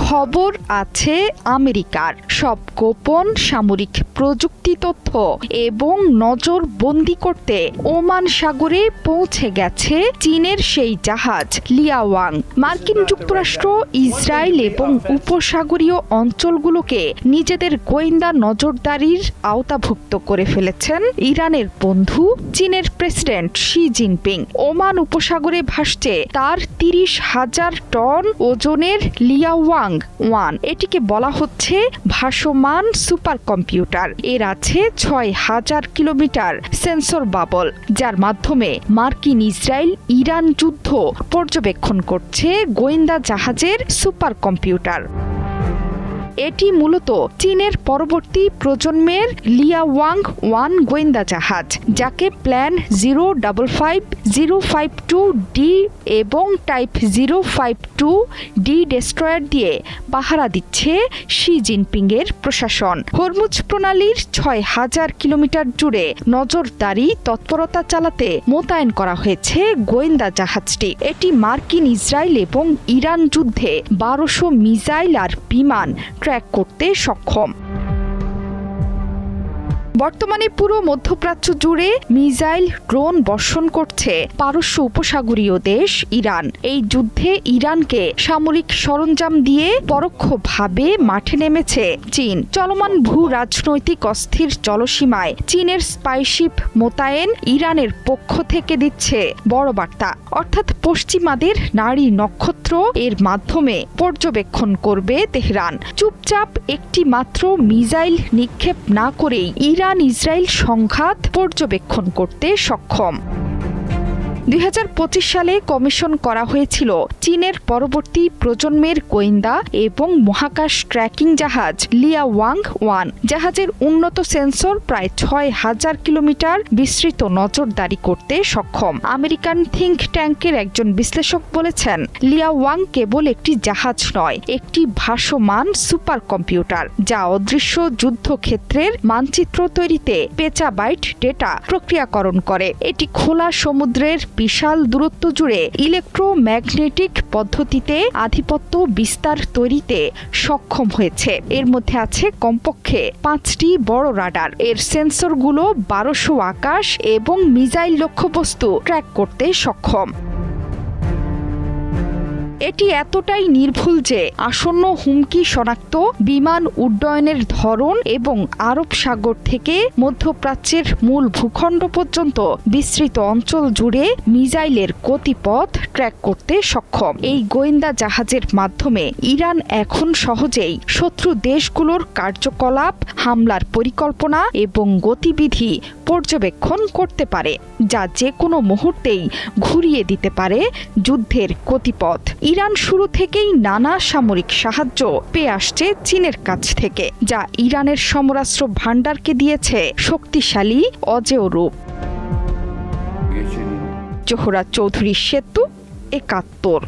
খবর আছে আমেরিকার সব গোপন সামরিক প্রযুক্তি তথ্য এবং নজরবন্দি করতে ওমান সাগরে পৌঁছে গেছে চীনের সেই জাহাজ লিয়াওয়াং। মার্কিন যুক্তরাষ্ট্র, ইসরায়েল এবং উপসাগরীয় অঞ্চলগুলোকে নিজেদের গোয়েন্দা নজরদারির আওতাভুক্ত করে ফেলেছেন ইরানের বন্ধু চীনের প্রেসিডেন্ট শি জিনপিং। ওমান উপসাগরে ভাসছে তার 30,000 টন ওজনের লিয়াওয়াং 1। এটিকে বলা হচ্ছে ভাসমান সুপার কম্পিউটার। এর আছে 6,000 কিলোমিটার সেন্সর বাবল, যার মাধ্যমে মার্কিন ইসরায়েল ইরান যুদ্ধ পর্যবেক্ষণ করছে গোয়েন্দা জাহাজের সুপার কম্পিউটার। এটি মূলত চীনের পরবর্তী প্রজন্মের লিয়াওয়াং 1 গোয়েন্দা জাহাজ, যাকে প্ল্যান 055052D এবং টাইপ 052D ডেস্ট্রয়ার দিয়ে পাহারা দিচ্ছে শি জিনপিং এর প্রশাসন। হরমুজ প্রণালীর 6,000 কিলোমিটার জুড়ে নজরদারি তৎপরতা চালাতে মোতায়েন করা হয়েছে গোয়েন্দা জাহাজটি। এটি মার্কিন ইসরায়েল এবং ইরান যুদ্ধে 1200 মিসাইল আর বিমান ট্র্যাক করতে সক্ষম। বর্তমানে পুরো মধ্যপ্রাচ্য জুড়ে মিসাইল ড্রোন বর্ষণ করছে পারস্য উপসাগরীয় দেশ ইরান। এই যুদ্ধে ইরানকে সামরিক সরঞ্জাম দিয়ে পরোক্ষভাবে মাঠে নেমেছে চীন। চলমান ভূ রাজনৈতিক অস্থির জলসীমায় চীনের স্পাইশিপ মোতায়েন ইরানের পক্ষ থেকে দিচ্ছে বড় বার্তা, অর্থাৎ পশ্চিমাদের নারী নক্ষত্র এর মাধ্যমে পর্যবেক্ষণ করবে তেহরান। চুপচাপ একটি মাত্র মিসাইল নিক্ষেপ না করেই ইরান ইসরায়েল সংঘাত পর্যবেক্ষণ করতে সক্ষম। 2025 সালে কমিশন করা হয়েছিল চীনের পরবর্তী প্রজন্মের গোয়েন্দা এবং মহাকাশ ট্র্যাকিং জাহাজ লিয়াওয়াং 1। জাহাজের উন্নত সেন্সর প্রায় 6,000 কিলোমিটার বিস্তৃত নজরদারি করতে সক্ষম। আমেরিকান থিঙ্ক ট্যাঙ্কের একজন বিশ্লেষক বলেছেন, লিয়াওয়াং কেবল একটি জাহাজ নয়, একটি ভাসমান সুপার কম্পিউটার, যা অদৃশ্য যুদ্ধক্ষেত্রের মানচিত্র তৈরিতে পেটাবাইট ডেটা প্রক্রিয়াকরণ করে। এটি খোলা সমুদ্রের বিশাল দূরত্ব জুড়ে ইলেকট্রোম্যাগনেটিক পদ্ধতিতে আধিপত্য বিস্তার তৈরিতে সক্ষম হয়েছে। এর মধ্যে আছে কমপক্ষে 5টি বড় রাডার। এর সেন্সরগুলো 1200 আকাশ এবং মিসাইল লক্ষ্যবস্তু ট্র্যাক করতে সক্ষম। এটি এতটাই নির্ভুল যে আসন্ন হুমকি শনাক্ত, বিমান উড্ডয়নের ধরন এবং আরব সাগর থেকে মধ্যপ্রাচ্যের মূল ভূখণ্ড পর্যন্ত বিস্তৃত অঞ্চল জুড়ে মিসাইলের গতিপথ ট্র্যাক করতে সক্ষম। এই গোয়েন্দা জাহাজের মাধ্যমে ইরান এখন সহজেই শত্রু দেশগুলোর কার্যকলাপ, হামলার পরিকল্পনা এবং গতিবিধি পর্যবেক্ষণ করতে পারে, যা যে কোনো মুহূর্তেই ঘুরিয়ে দিতে পারে যুদ্ধের গতিপথ। ইরান শুরু থেকেই নানা সামরিক সাহায্য পেয়ে আসছে চীনের কাছ থেকে, যা ইরানের সমরাস্ত্র ভাণ্ডারকে দিয়েছে শক্তিশালী অজেয় রূপ। জোহরা চৌধুরী সেতু, 71।